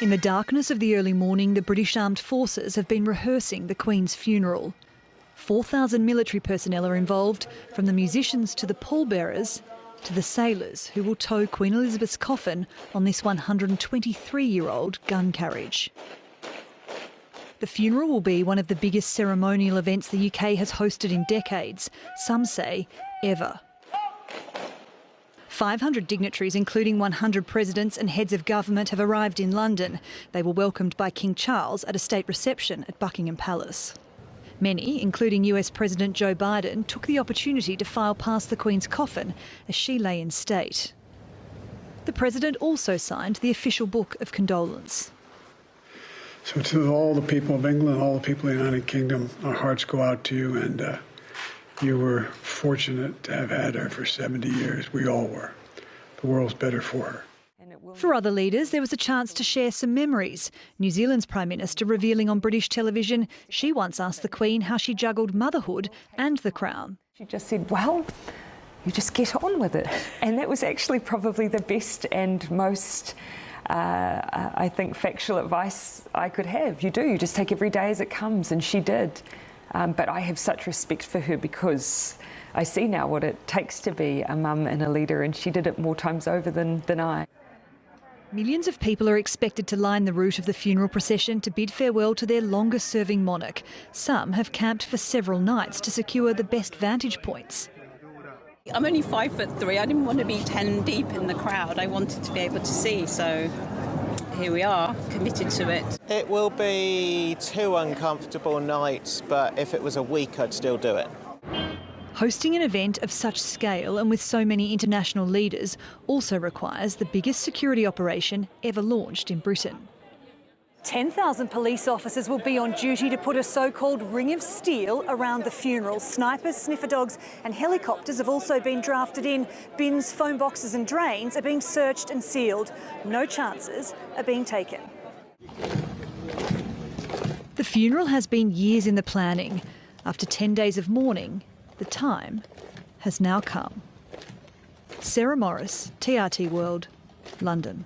In the darkness of the early morning, the British Armed Forces have been rehearsing the Queen's funeral. 4,000 military personnel are involved, from the musicians to the pallbearers to the sailors who will tow Queen Elizabeth's coffin on this 123-year-old gun carriage. The funeral will be one of the biggest ceremonial events the UK has hosted in decades, some say ever. 500 dignitaries, including 100 presidents and heads of government, have arrived in London. They were welcomed by King Charles at a state reception at Buckingham Palace. Many, including US President Joe Biden, took the opportunity to file past the Queen's coffin as she lay in state. The President also signed the official book of condolence. So to all the people of England, all the people of the United Kingdom, our hearts go out to you, and you were fortunate to have had her for 70 years. We all were. The world's better for her. For other leaders, there was a chance to share some memories. New Zealand's Prime Minister revealing on British television she once asked the Queen how she juggled motherhood and the Crown. She just said, well, you just get on with it. And that was actually probably the best and most, I think, factual advice I could have. You do, you just take every day as it comes, and she did. But I have such respect for her because I see now what it takes to be a mum and a leader, and she did it more times over than I. Millions of people are expected to line the route of the funeral procession to bid farewell to their longest-serving monarch. Some have camped for several nights to secure the best vantage points. I'm only 5'3". I didn't want to be 10 deep in the crowd. I wanted to be able to see, so here we are, committed to it. It will be 2 uncomfortable nights, but if it was a week, I'd still do it. Hosting an event of such scale and with so many international leaders also requires the biggest security operation ever launched in Britain. 10,000 police officers will be on duty to put a so-called ring of steel around the funeral. Snipers, sniffer dogs and helicopters have also been drafted in. Bins, phone boxes and drains are being searched and sealed. No chances are being taken. The funeral has been years in the planning. After 10 days of mourning, the time has now come. Sarah Morris, TRT World, London.